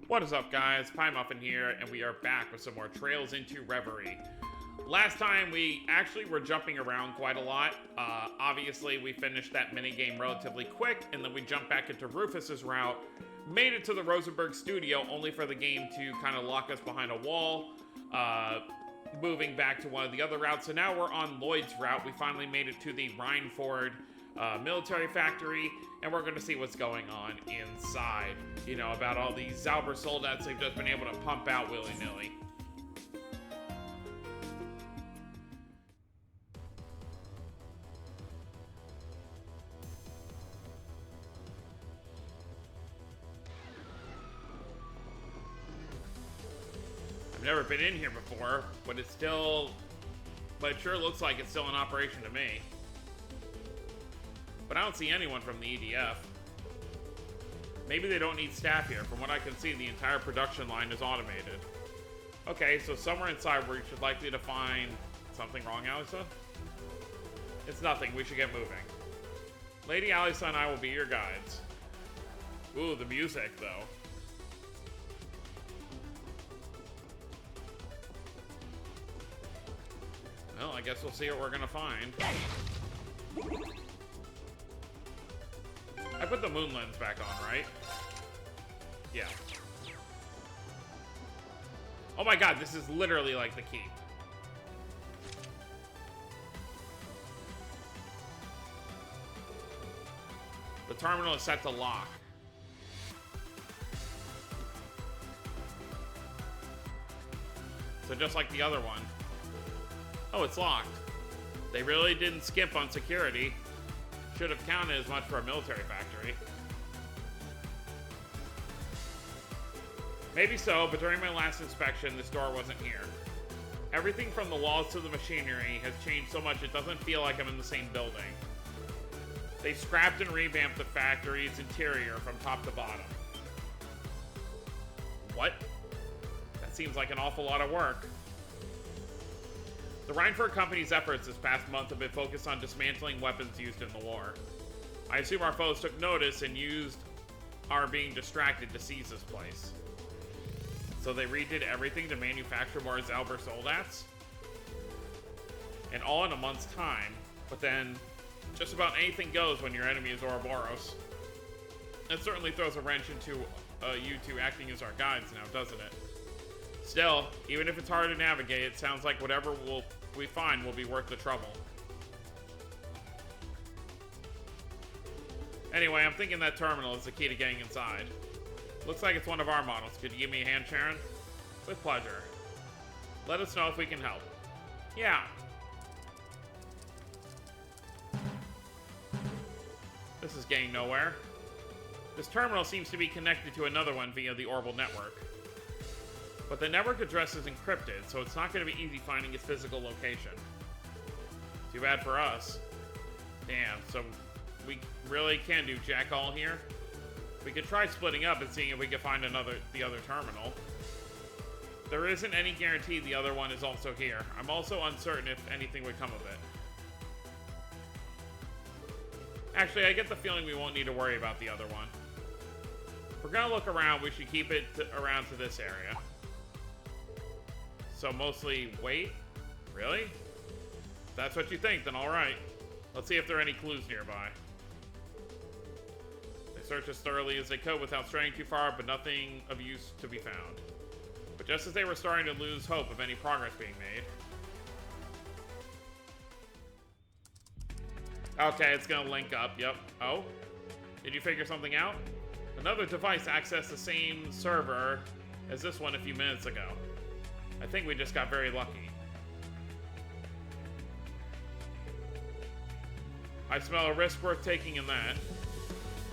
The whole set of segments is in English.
What is up, guys? Pie Muffin here, and we are back with some more Trails into Reverie. Last time, we actually were jumping around quite a lot. Obviously, we finished that minigame relatively quick, and then we jumped back into Rufus's route, made it to the Rosenberg studio, only for the game to kind of lock us behind a wall, moving back to one of the other routes. So now we're on Lloyd's route. We finally made it to the Reinford military factory, and we're going to see what's going on inside. You know, about all these Zauber soldats they've just been able to pump out willy-nilly. I've never been in here before, but it sure looks like it's still in operation to me. But I don't see anyone from the EDF. Maybe they don't need staff here. From what I can see, the entire production line is automated. Okay, so somewhere inside we should likely to find something wrong, Alisa? It's nothing. We should get moving. Lady Alisa and I will be your guides. Ooh, the music, though. Well, I guess we'll see what we're gonna find. I put the moon lens back on, right? Yeah. Oh my god, this is literally like the keep. The terminal is set to lock. So just like the other one. Oh, it's locked. They really didn't skimp on security. Should have counted as much for a military factory. Maybe so, but during my last inspection, this door wasn't here. Everything from the walls to the machinery has changed so much it doesn't feel like I'm in the same building. They scrapped and revamped the factory's interior from top to bottom. What? That seems like an awful lot of work. The Reinford Company's efforts this past month have been focused on dismantling weapons used in the war. I assume our foes took notice and used our being distracted to seize this place. So they redid everything to manufacture more Zauber soldats? And all in a month's time. But then, just about anything goes when your enemy is Ouroboros. That certainly throws a wrench into you two acting as our guides now, doesn't it? Still, even if it's hard to navigate, it sounds like whatever we find will be worth the trouble. Anyway, I'm thinking that terminal is the key to getting inside. Looks like it's one of our models. Could you give me a hand, Sharon? With pleasure. Let us know if we can help. Yeah. This is getting nowhere. This terminal seems to be connected to another one via the Orbital network. But the network address is encrypted, so it's not going to be easy finding its physical location. Too bad for us. Damn, so we really can do jack all here? We could try splitting up and seeing if we can find the other terminal. There isn't any guarantee the other one is also here. I'm also uncertain if anything would come of it. Actually, I get the feeling we won't need to worry about the other one. If we're gonna look around, we should keep it around to this area. So mostly wait? Really? If that's what you think, then alright. Let's see if there are any clues nearby. They searched as thoroughly as they could without straying too far, but nothing of use to be found. But just as they were starting to lose hope of any progress being made... Okay, it's gonna link up, yep. Oh? Did you figure something out? Another device accessed the same server as this one a few minutes ago. I think we just got very lucky. I smell a risk worth taking in that.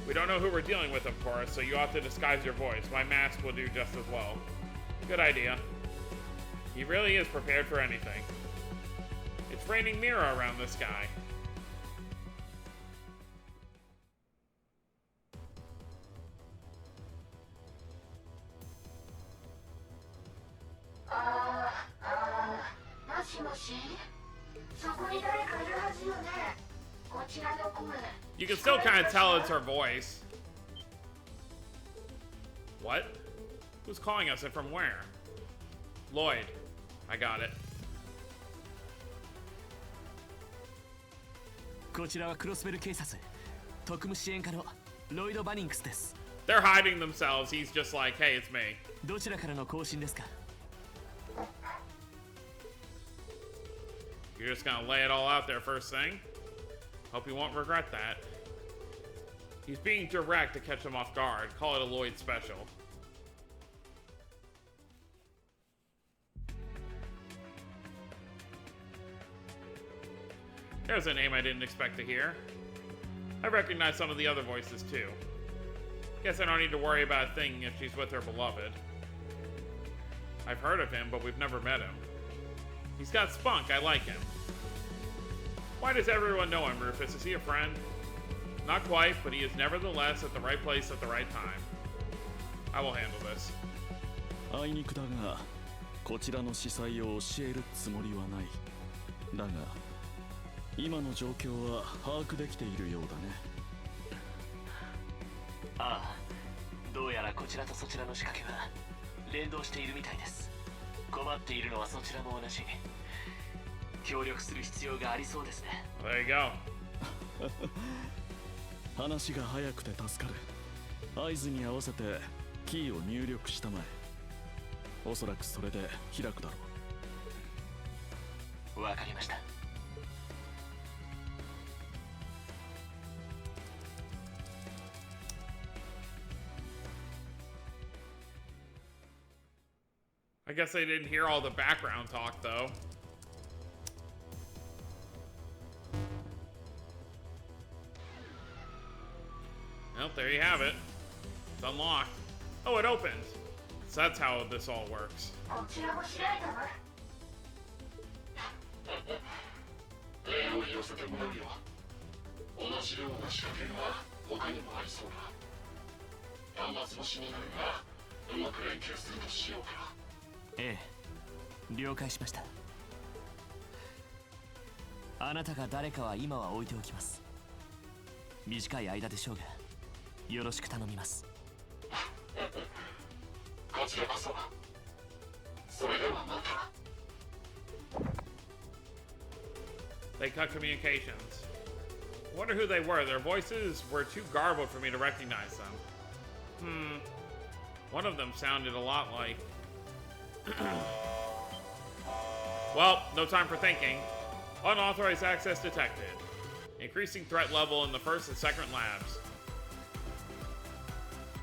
We don't know who we're dealing with, of course, so you ought to disguise your voice. My mask will do just as well. Good idea. He really is prepared for anything. It's raining mirror around this guy. You can still kind of tell it's her voice. What? Who's calling us and from where? Lloyd. I got it. こちらはクロスベル警察特務支援課のロイド・バニンクスです。 They're hiding themselves. He's just like, hey, it's me. どちらからの更新ですか? You're just gonna lay it all out there first thing? Hope you won't regret that. He's being direct to catch him off guard. Call it a Lloyd special. There's a name I didn't expect to hear. I recognize some of the other voices too. Guess I don't need to worry about a thing if she's with her beloved. I've heard of him, but we've never met him. He's got spunk, I like him. Why does everyone know him, Rufus? Is he a friend? Not quite, but he is nevertheless at the right place at the right time. I will handle this. あいにくだが、こちらの司祭を教えるつもりはない。だが、今の状況は把握できているようだね。ああ、どうやらこちらとそちらの仕掛けは連動しているみたいです。困っているのはそちらも同じ。協力する必要がありそうですね。There you go. 話が早くて助かる。合図に合わせてキーを入力したまえ。おそらくそれで開くだろう。わかりました。I guess they didn't hear all the background talk, though. Well, there you have it. It's unlocked. Oh, it opened. So that's how this all works. Eh, 了解しました。あなたが誰かは今は置いておきます。短い間でしょうが、よろしく頼みます。こちらこそ。それではまた。They cut communications. I wonder who they were. Their voices were too garbled for me to recognize them. One of them sounded a lot like... Well, no time for thinking. Unauthorized access detected. Increasing threat level in the first and second labs.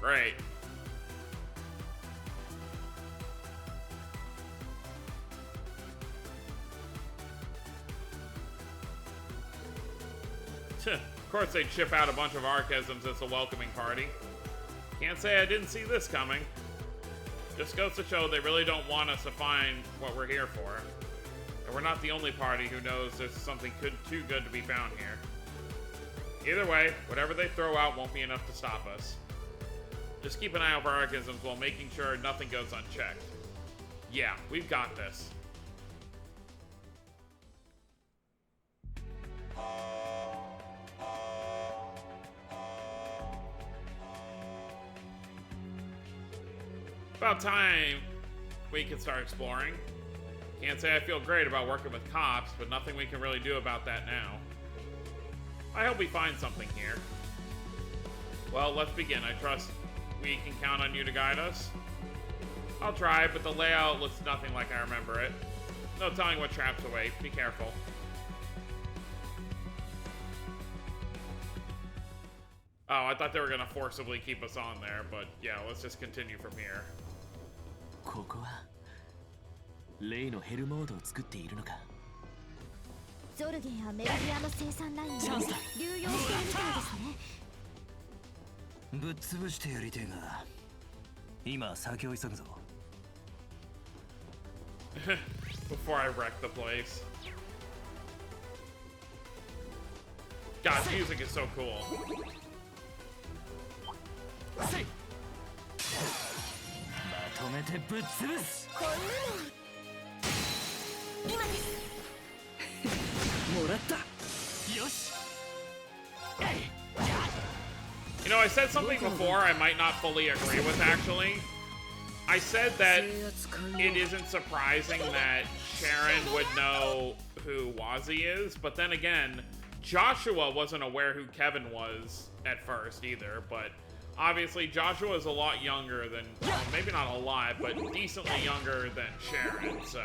Great. Of course they'd ship out a bunch of archisms as a welcoming party. Can't say I didn't see this coming. Just goes to show they really don't want us to find what we're here for. And we're not the only party who knows there's something too good to be found here. Either way, whatever they throw out won't be enough to stop us. Just keep an eye out for archisms while making sure nothing goes unchecked. Yeah, we've got this. About time we can start exploring. Can't say I feel great about working with cops, but nothing we can really do about that now. I hope we find something here. Well, let's begin. I trust we can count on you to guide us. I'll try, but the layout looks nothing like I remember it. No telling what traps await. Be careful. Oh, I thought they were gonna forcibly keep us on there, but yeah, let's just continue from here. ここは例のヘルモードを作っているのか。ゾルゲンやメルディアの生産ラインに流用しているみたいですね。ぶっ潰してやりてえが、今先を急ぐぞ。Before I wreck the place. God, music is so cool. まとめてぶっ潰す。こんなの今です。もらった。よし。You know, I said something before I might not fully agree with, actually. I said that it isn't surprising that Sharon would know who Wazi is, but then again, Joshua wasn't aware who Kevin was at first either, but obviously Joshua is a lot younger than, well, maybe not a lot, but decently younger than Sharon, so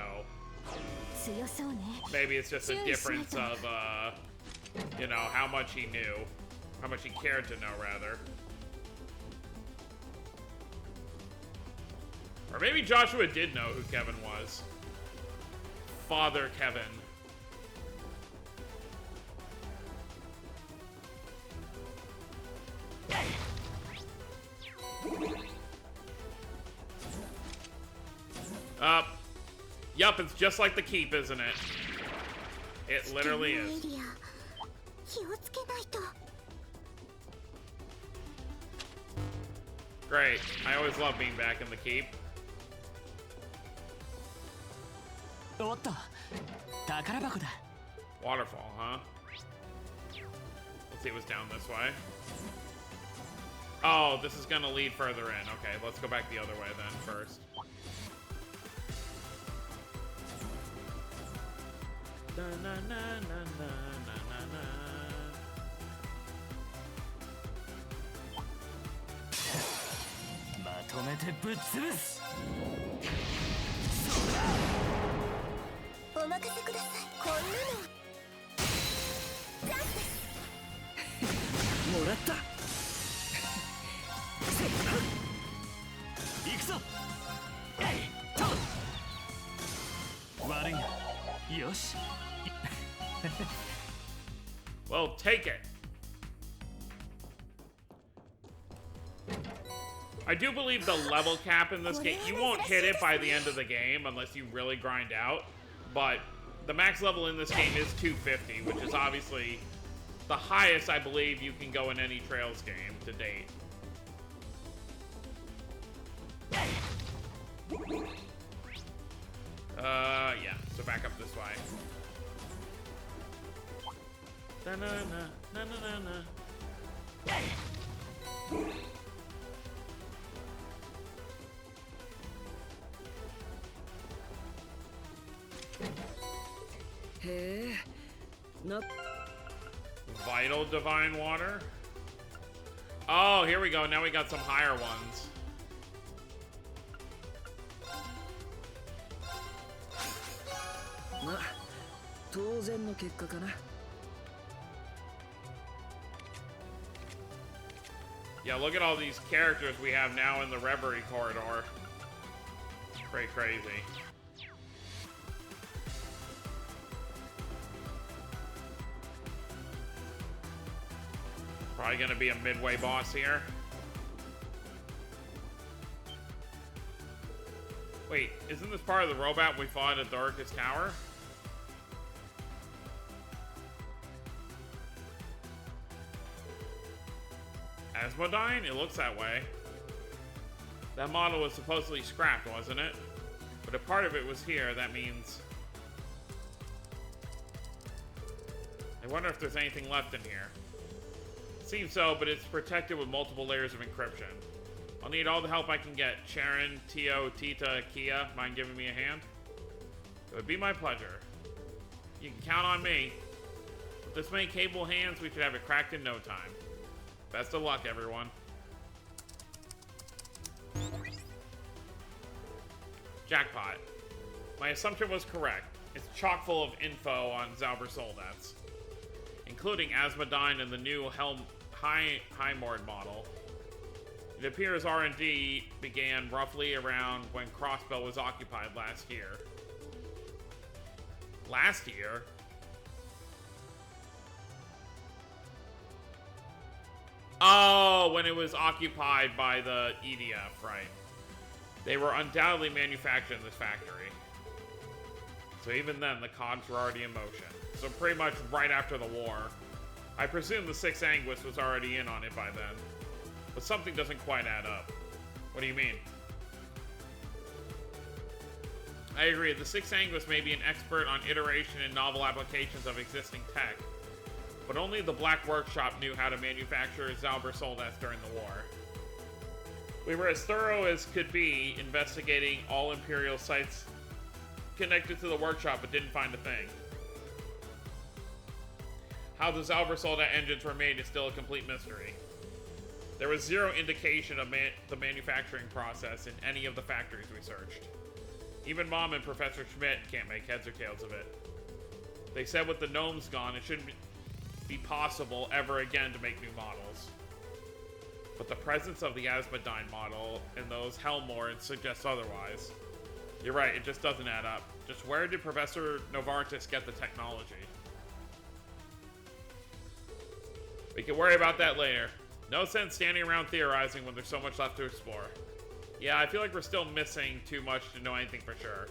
maybe it's just a difference of, you know, how much he knew, how much he cared to know, rather. Or maybe Joshua did know who Kevin was. Father Kevin. Yup, it's just like the keep, isn't it? It literally is. Great. I always love being back in the keep. Waterfall, huh? Let's see what's down this way. Oh, this is gonna lead further in. Okay, let's go back the other way then first. Na, na, na, na, na, na, na. Well, take it. I do believe the level cap in this game, you won't hit it by the end of the game unless you really grind out, but the max level in this game is 250, which is obviously the highest I believe you can go in any Trails game to date. Yeah, so back up this way. Na na na na na na. Vital divine water. Oh, here we go. Now we got some higher ones. Yeah, look at all these characters we have now in the Reverie corridor. Pretty crazy. Probably gonna be a midway boss here. Wait, isn't this part of the robot we fought at Darkest Tower? Asmodyne? It looks that way. That model was supposedly scrapped, wasn't it? But a part of it was here, that means... I wonder if there's anything left in here. Seems so, but it's protected with multiple layers of encryption. I'll need all the help I can get. Sharon, Tio, Tita, Kia, mind giving me a hand? It would be my pleasure. You can count on me. With this many capable hands, we should have it cracked in no time. Best of luck, everyone. Jackpot. My assumption was correct. It's chock full of info on Zauber Soldats, including Asmodyne and the new Highmord model. It appears R&D began roughly around when Crossbell was occupied last year. Last year? Oh, when it was occupied by the EDF, right. They were undoubtedly manufactured in this factory. So even then, the cogs were already in motion. So pretty much right after the war. I presume the Sixth Anguis was already in on it by then. But something doesn't quite add up. What do you mean? I agree, the Sixth Anguis may be an expert on iteration and novel applications of existing tech, but only the Black Workshop knew how to manufacture Zauber Soldats during the war. We were as thorough as could be investigating all Imperial sites connected to the workshop, but didn't find a thing. How the Zalbersolda engines were made is still a complete mystery. There was zero indication of the manufacturing process in any of the factories we searched. Even Mom and Professor Schmidt can't make heads or tails of it. They said with the gnomes gone, it shouldn't be possible ever again to make new models. But the presence of the Asmodyne model and those Helmords suggests otherwise. You're right, it just doesn't add up. Just where did Professor Novartis get the technology? We can worry about that later. No sense standing around theorizing when there's so much left to explore. Yeah, I feel like we're still missing too much to know anything for sure.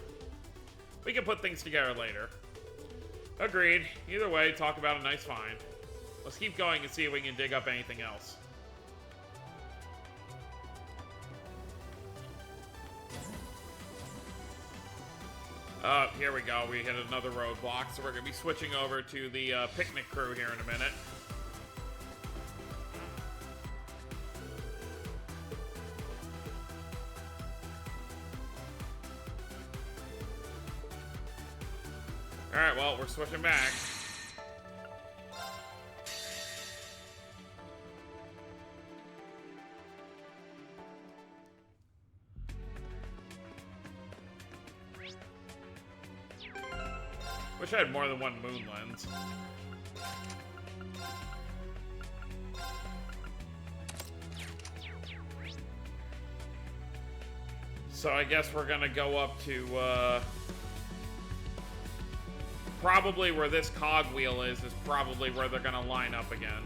We can put things together later. Agreed. Either way, talk about a nice find. Let's keep going and see if we can dig up anything else. Here we go. We hit another roadblock, so we're going to be switching over to the picnic crew here in a minute. Alright, well, we're switching back. Wish I had more than one moon lens. So I guess we're gonna go up to, probably where this cogwheel is probably where they're gonna line up again.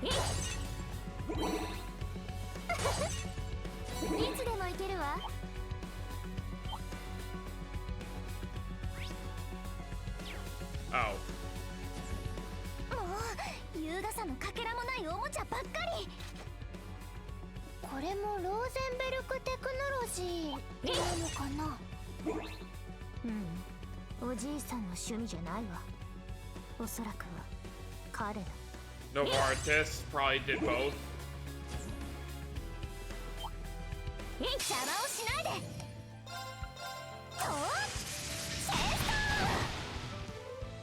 Oh. 優雅さのかけらもないおもちゃばっかり。これもローゼンベルクテクノロジーなのかな。おじいさんの趣味じゃないわ。おそらくは彼だ。Novartis probably did both. 邪魔をしないで。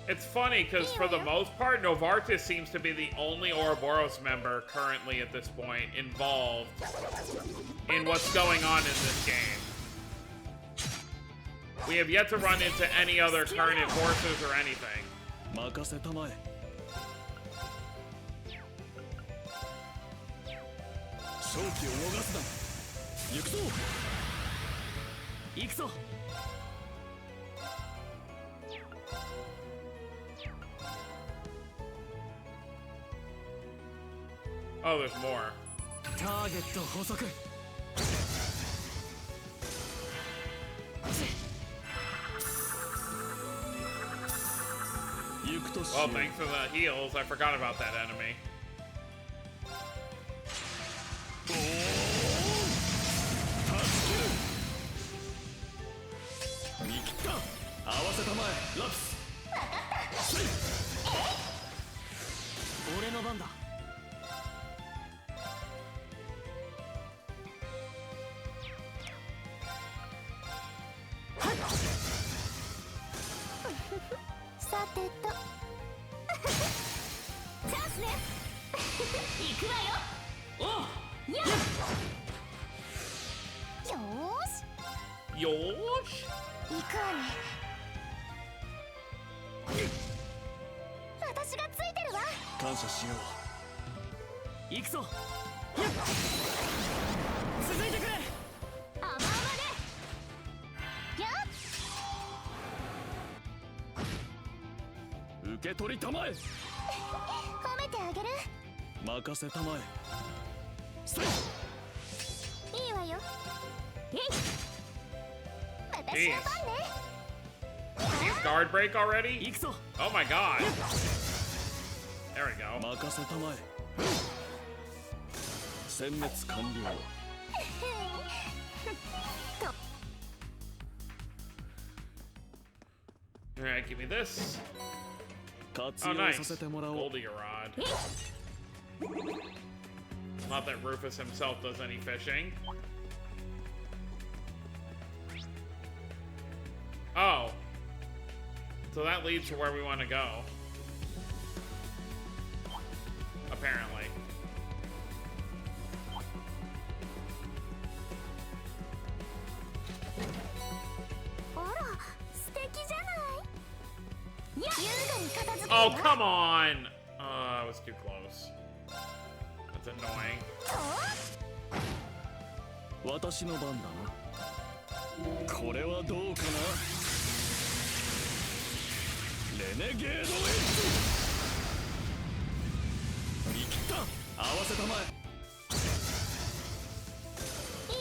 It's funny because for the most part, Novartis seems to be the only Ouroboros member currently at this point involved in what's going on in this game. We have yet to run into any other current forces or anything. 任せたまえ。勝機を逃すな。行くぞ。行くぞ。Oh, there's more. ターゲット捕捉。Well, thanks for the heals. I forgot about that enemy. 見切った。合わせたまえ、ラプス。俺の番だ。さてと。チャンスね。行くわよ。おう。やっ。よーし。よーし。行くわね。私がついてるわ。感謝しよう。行くぞ。続いてくれ。甘々ね。やっ。受け取りたまえ。褒めてあげる。任せたまえ。いいわよ。えい。私の番ね。He's guard break already? 行くぞ。 Oh my god. There we go. 任せたまえ。殲滅完了。Alright, give me this. 活 Oh, 用 nice. させてもらおう。 Goldiga rod. Not that Rufus himself does any fishing. So that leads to where we want to go. Apparently. Oh, come on! I was too close. That's annoying. 私の番だな。これはどうかな。レネゲードエッジ。見切った。合わせたまえ。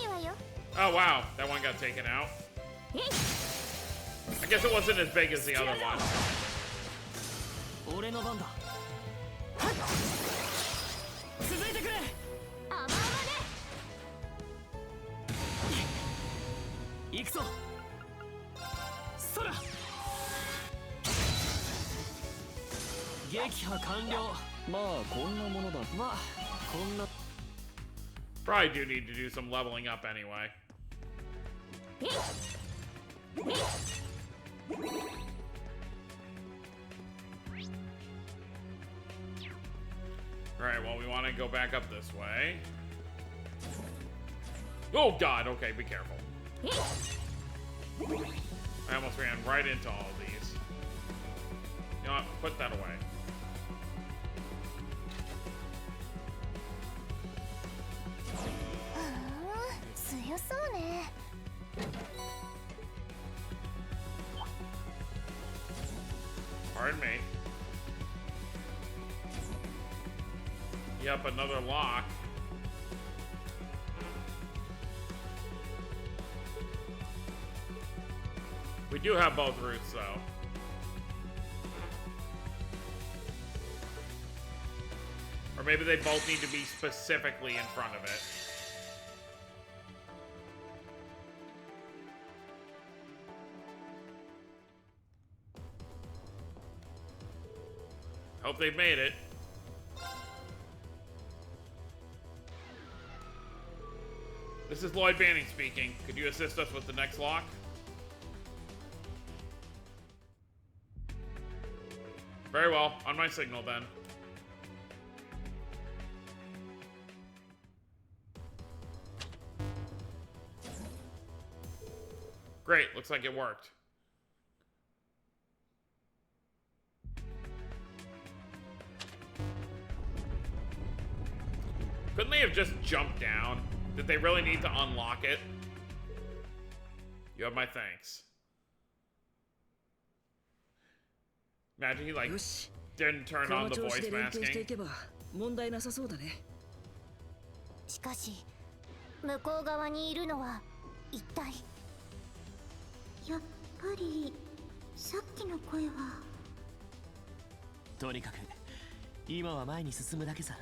いいわよ。 Oh wow, that one got taken out. I guess it wasn't as big as the other one. 俺の番だ。続いてくれ。甘々ね。行くぞ。そら。撃破完了。まあこんなものだ。まあこんな。Probably do need to do some leveling up anyway. Alright, well, we want to go back up this way. Oh, God. Okay, be careful. I almost ran right into all of these. You know what? Put that away. Pardon me. Yep, another lock. We do have both routes, though. Or maybe they both need to be specifically in front of it. Hope they've made it. This is Lloyd Banning speaking. Could you assist us with the next lock? Very well. On my signal, then. Great. Looks like it worked. Couldn't they have just jumped down? Did they really need to unlock it? You have my thanks. Imagine he, like, didn't turn on the voice masking. しかし、向こう側にいるのは一体。やっぱりさっきの声は。とにかく今は前に進むだけさ。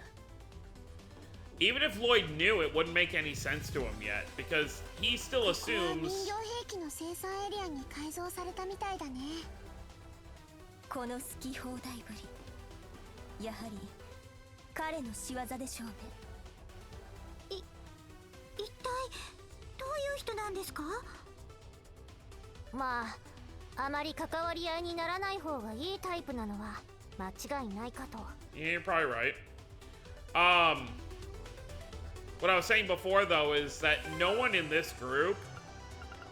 Even if Lloyd knew, it wouldn't make any sense to him yet, because he still assumes. この好き放題ぶり、やはり彼の仕業でしょうね。一体どういう人なんですか？まあ、あまり関わり合いにならない方がいいタイプなのは間違いないかと。Yeah, you're probably right. What I was saying before, though, is that no one in this group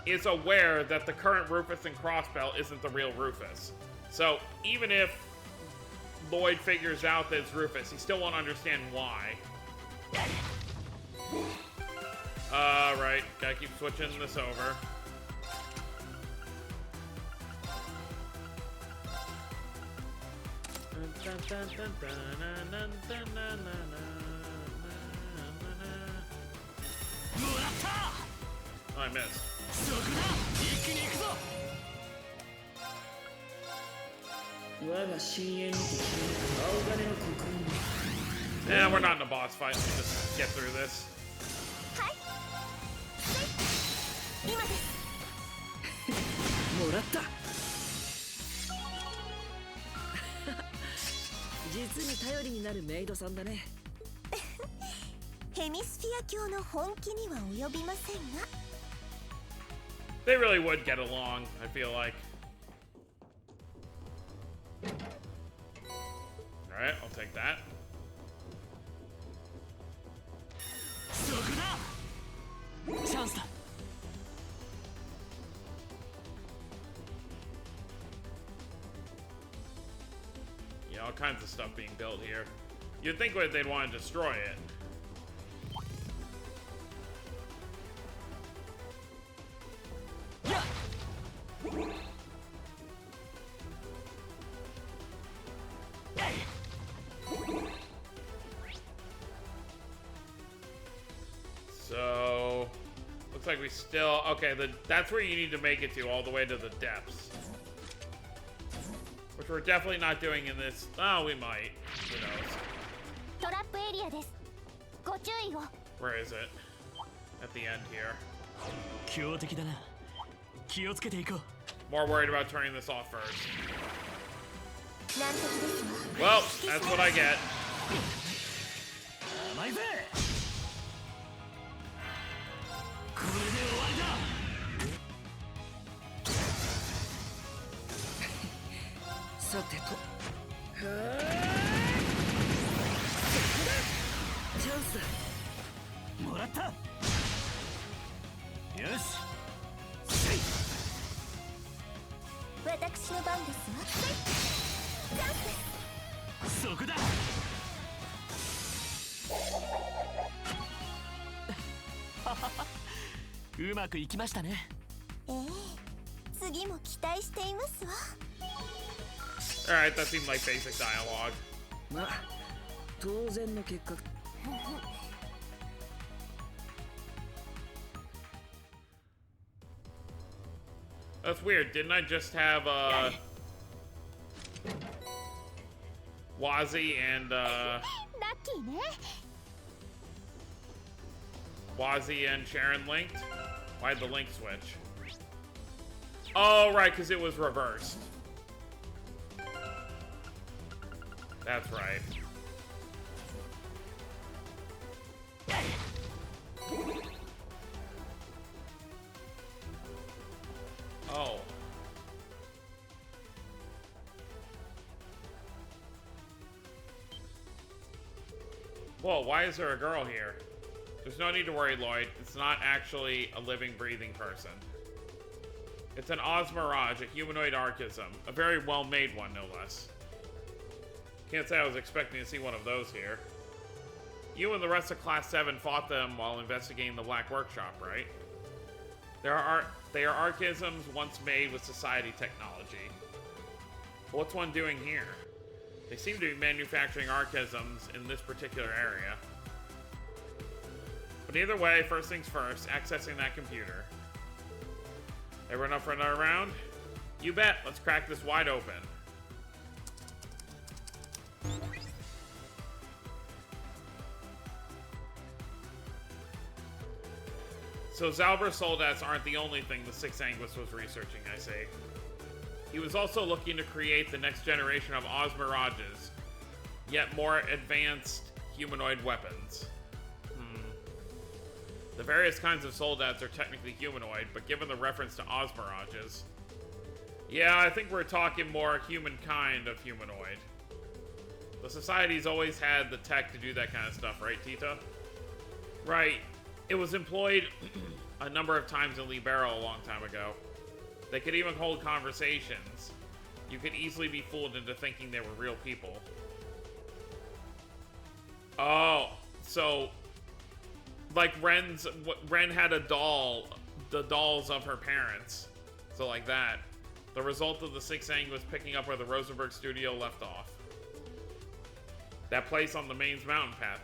is aware that the current Rufus and Crossbell isn't the real Rufus. So even if Lloyd figures out that it's Rufus, he still won't understand why. Right. Gotta keep switching this over. Oh, I missed. Yeah, we're not in a boss fight. Let's just get through this. They really would get along, I feel like. Alright, I'll take that. Yeah, all kinds of stuff being built here. You'd think they'd want to destroy it. So, looks like we still... Okay, that's where you need to make it to, all the way to the depths. Which we're definitely not doing in this... Oh, we might. Who knows? Where is it? At the end here. More worried about turning this off first. Well, that's what I get. Alright, that seemed like basic dialogue. That's weird. Didn't I just have Wazzy and Wazzy and Sharon linked? Why'd the link switch? Oh, right, because it was reversed. That's right. Oh. Whoa, why is there a girl here? There's no need to worry, Lloyd. It's not actually a living, breathing person. It's an Osmirage, a humanoid archism. A very well-made one, no less. Can't say I was expecting to see one of those here. You and the rest of Class 7 fought them while investigating the Black Workshop, right? They are archisms once made with society technology. But what's one doing here? They seem to be manufacturing archisms in this particular area. But either way, first things first, accessing that computer. Everyone up for another round? You bet. Let's crack this wide open. So Zalber's soldats aren't the only thing the Sixth Anguist was researching, I say. He was also looking to create the next generation of Osmirages, yet more advanced humanoid weapons. The various kinds of soldats are technically humanoid, but given the reference to Osmirages... Yeah, I think we're talking more humankind of humanoid. The Society's always had the tech to do that kind of stuff, right, Tita? Right. It was employed a number of times in Libero a long time ago. They could even hold conversations. You could easily be fooled into thinking they were real people. Oh, so... Like Ren had a doll, the dolls of her parents. So like that. The result of the Sixth Anguist picking up where the Rosenberg studio left off. That place on the Maine's mountain path.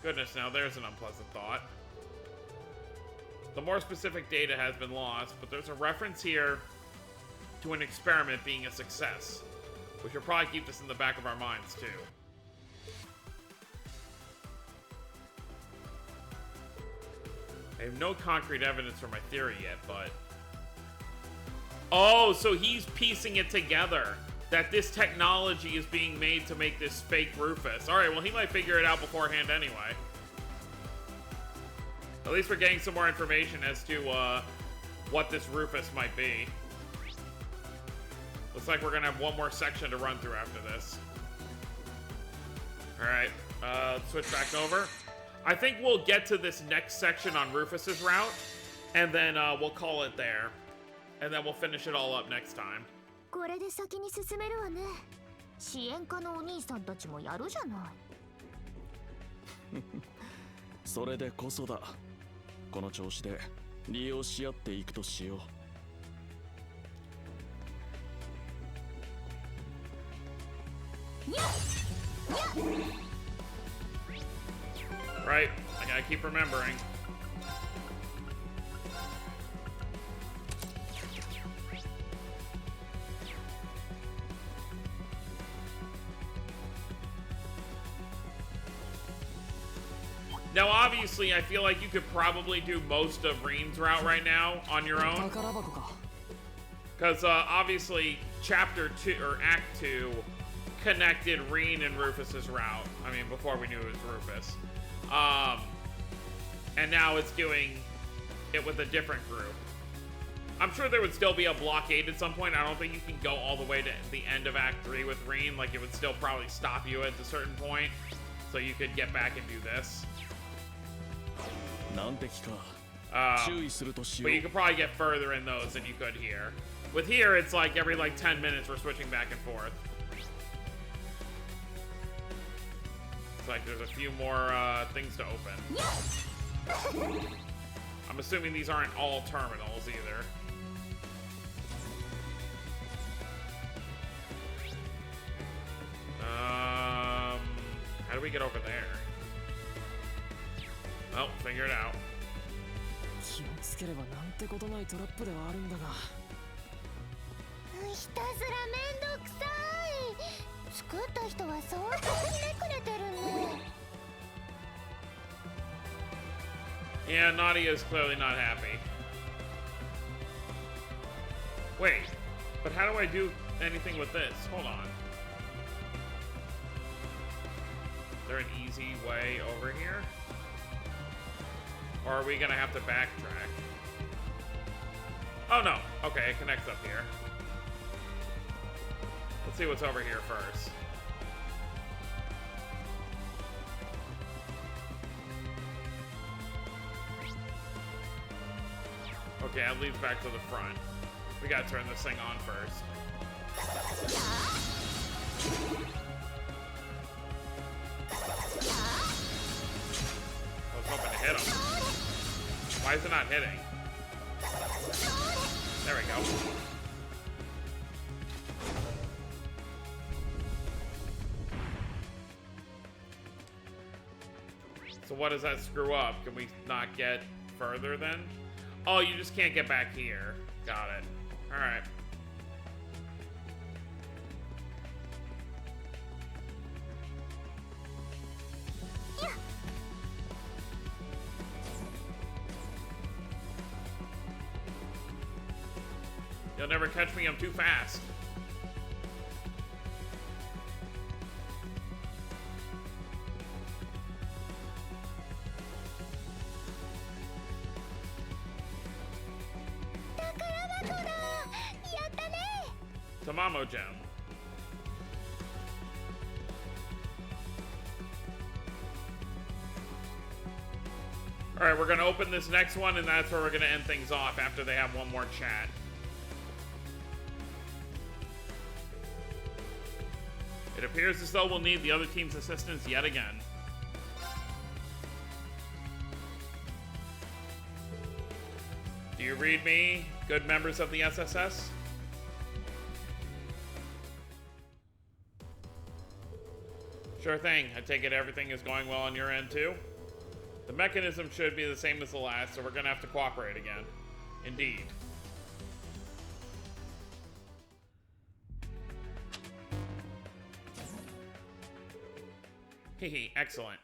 Goodness, now there's an unpleasant thought. The more specific data has been lost, but there's a reference here to an experiment being a success. We should probably keep this in the back of our minds, too. I have no concrete evidence for my theory yet, but... Oh, so he's piecing it together. That this technology is being made to make this fake Rufus. Alright, well, he might figure it out beforehand anyway. At least we're getting some more information as to, what this Rufus might be. Looks like we're gonna have one more section to run through after this. Alright, let's switch back over. I think we'll get to this next section on Rufus's route, and then we'll call it there. And then we'll finish it all up next time. これで先に進めるわね。支援家のお兄さんたちもやるじゃない。それでこそだ。この調子で利用し合っていくとしよう。Right, I gotta keep remembering. Now, obviously, I feel like you could probably do most of Rein's route right now on your own. Because, obviously, Chapter 2, or Act 2, connected Rein and Rufus's route. I mean, before we knew it was Rufus. And now it's doing it with a different group. I'm sure there would still be a blockade at some point. I don't think you can go all the way to the end of Act 3 with Rein. Like, it would still probably stop you at a certain point. So you could get back and do this. But you could probably get further in those than you could here. With here, it's like every 10 minutes we're switching back and forth. It's like there's a few more things to open. I'm assuming these aren't all terminals either. How do we get over there? Oh, figure it out. 気をつければなんてことないトラップではあるんだが。ひたすらめんどくさい。作った人は相当ひねくれてるね。Yeah, Nadia is clearly not happy. Wait, but how do I do anything with this? Hold on. Is there an easy way over here? Or are we gonna have to backtrack? Oh no, okay, it connects up here. Let's see what's over here first. Okay, that leads back to the front. We gotta turn this thing on first. I was hoping to hit him. Why is it not hitting? There we go. So what does that screw up? Can we not get further then? Oh, you just can't get back here. Got it. Alright. You'll never catch me, I'm too fast. Tamamo gem. Alright, we're gonna open this next one, and that's where we're gonna end things off after they have one more chat. It appears as though we'll need the other team's assistance yet again. Do you read me, good members of the SSS? Sure thing. I take it everything is going well on your end too? The mechanism should be the same as the last, so we're gonna have to cooperate again. Indeed. Hehe, excellent.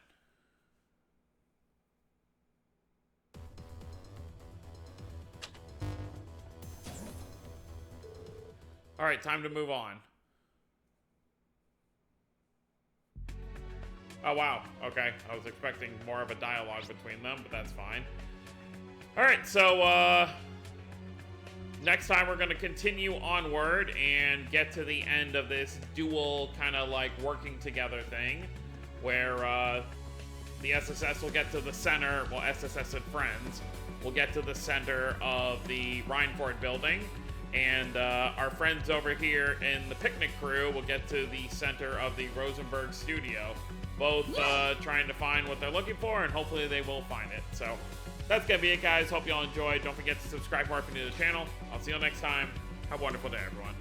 Alright, time to move on. Oh, wow. Okay. I was expecting more of a dialogue between them, but that's fine. Alright, so, next time we're going to continue onward and get to the end of this dual kind of like working together thing, where the SSS will get to the center, well, SSS and friends will get to the center of the Reinford building, and our friends over here in the picnic crew will get to the center of the Rosenberg studio, both trying to find what they're looking for, and hopefully they will find it. So that's gonna be it, guys. Hope you all enjoyed. Don't forget to subscribe more if you're new to the channel. I'll see you all next time. Have a wonderful day, everyone.